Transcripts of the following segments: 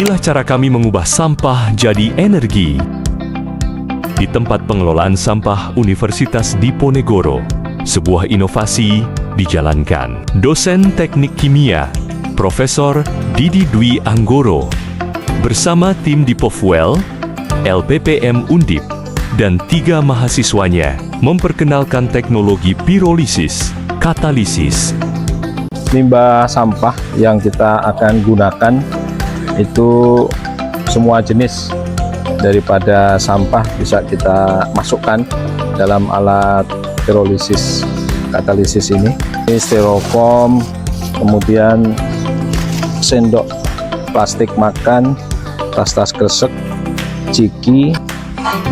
Inilah cara kami mengubah sampah jadi energi. Di tempat pengelolaan sampah Universitas Diponegoro, sebuah inovasi dijalankan. Dosen Teknik Kimia, Profesor Didi Dwi Anggoro, bersama tim Dipofuel, LPPM Undip, dan 3 mahasiswanya memperkenalkan teknologi pirolisis, katalisis. Limbah sampah yang kita akan gunakan itu semua jenis daripada sampah bisa kita masukkan dalam alat pirolisis katalisis ini. Ini styrofoam, kemudian sendok plastik makan, tas-tas kresek, ciki,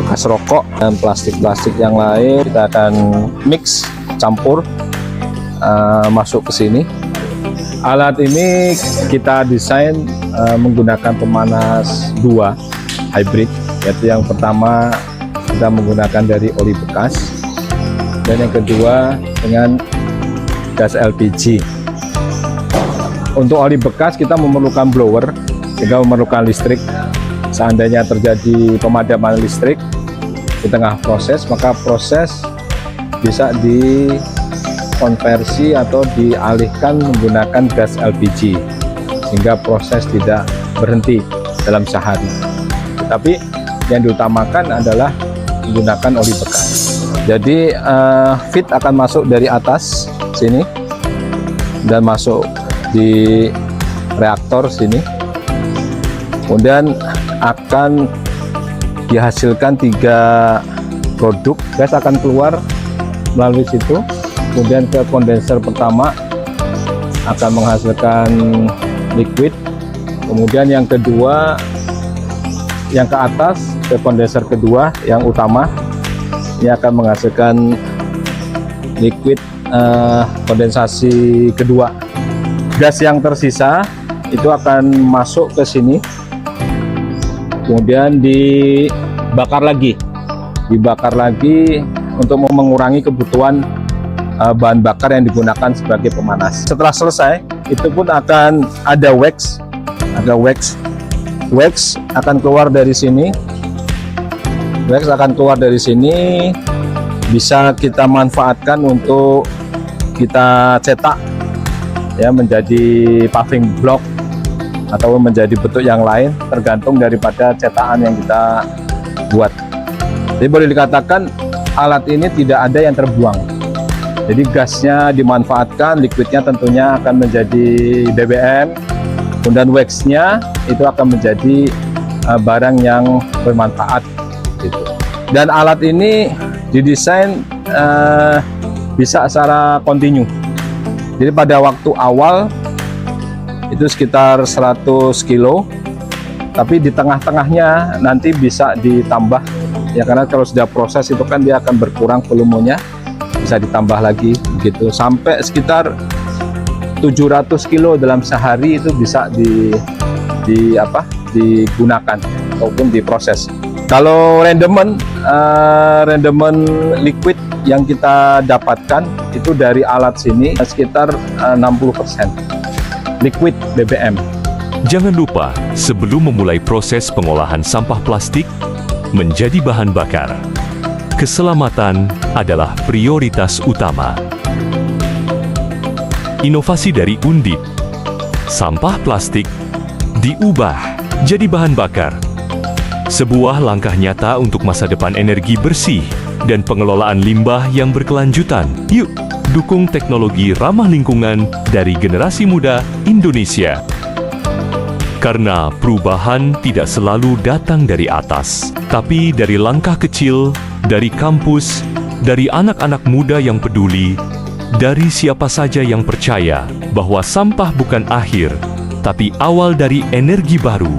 bekas rokok, dan plastik-plastik yang lain kita akan mix, campur, masuk ke sini. Alat ini kita desain menggunakan pemanas 2 hybrid, yaitu yang pertama kita menggunakan dari oli bekas, dan yang kedua dengan gas LPG. Untuk oli bekas kita memerlukan blower, sehingga memerlukan listrik. Seandainya terjadi pemadaman listrik di tengah proses, maka proses bisa dikonversi atau dialihkan menggunakan gas LPG, sehingga proses tidak berhenti dalam sehari. Tapi yang diutamakan adalah menggunakan oli bekas. Jadi feed akan masuk dari atas sini dan masuk di reaktor sini, kemudian akan dihasilkan 3 produk. Gas akan keluar melalui situ, kemudian ke kondenser pertama akan menghasilkan liquid, kemudian yang kedua, yang ke atas ke kondenser kedua yang utama, ini akan menghasilkan liquid kondensasi kedua. Gas yang tersisa itu akan masuk ke sini, kemudian dibakar lagi untuk mengurangi kebutuhan bahan bakar yang digunakan sebagai pemanas. Setelah selesai, itu pun akan ada wax akan keluar dari sini. Bisa kita manfaatkan untuk kita cetak ya, menjadi paving block atau menjadi bentuk yang lain, tergantung daripada cetakan yang kita buat. Jadi boleh dikatakan alat ini tidak ada yang terbuang. Jadi gasnya dimanfaatkan, liquidnya tentunya akan menjadi BBM, kemudian waxnya itu akan menjadi barang yang bermanfaat gitu. Dan alat ini didesain bisa secara kontinu. Jadi pada waktu awal itu sekitar 100 kilo, tapi di tengah-tengahnya nanti bisa ditambah ya, karena kalau sudah proses itu kan dia akan berkurang volumenya, bisa ditambah lagi begitu sampai sekitar 700 kilo dalam sehari. Itu bisa digunakan ataupun diproses. Kalau rendemen liquid yang kita dapatkan itu dari alat sini sekitar 60% liquid BBM. Jangan lupa, sebelum memulai proses pengolahan sampah plastik menjadi bahan bakar, keselamatan adalah prioritas utama. Inovasi dari Undip, sampah plastik diubah jadi bahan bakar. Sebuah langkah nyata untuk masa depan energi bersih dan pengelolaan limbah yang berkelanjutan. Yuk, dukung teknologi ramah lingkungan dari generasi muda Indonesia. Karena perubahan tidak selalu datang dari atas, tapi dari langkah kecil, dari kampus, dari anak-anak muda yang peduli, dari siapa saja yang percaya bahwa sampah bukan akhir, tapi awal dari energi baru.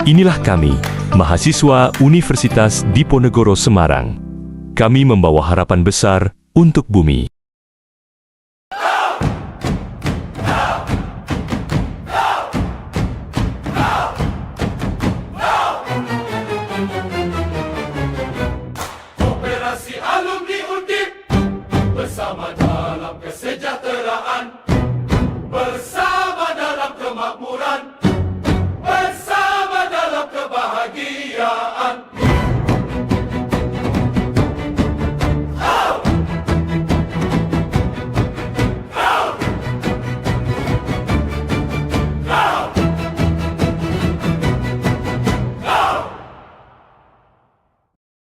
Inilah kami, mahasiswa Universitas Diponegoro Semarang. Kami membawa harapan besar untuk bumi. Koperasi Alumni Undip bersama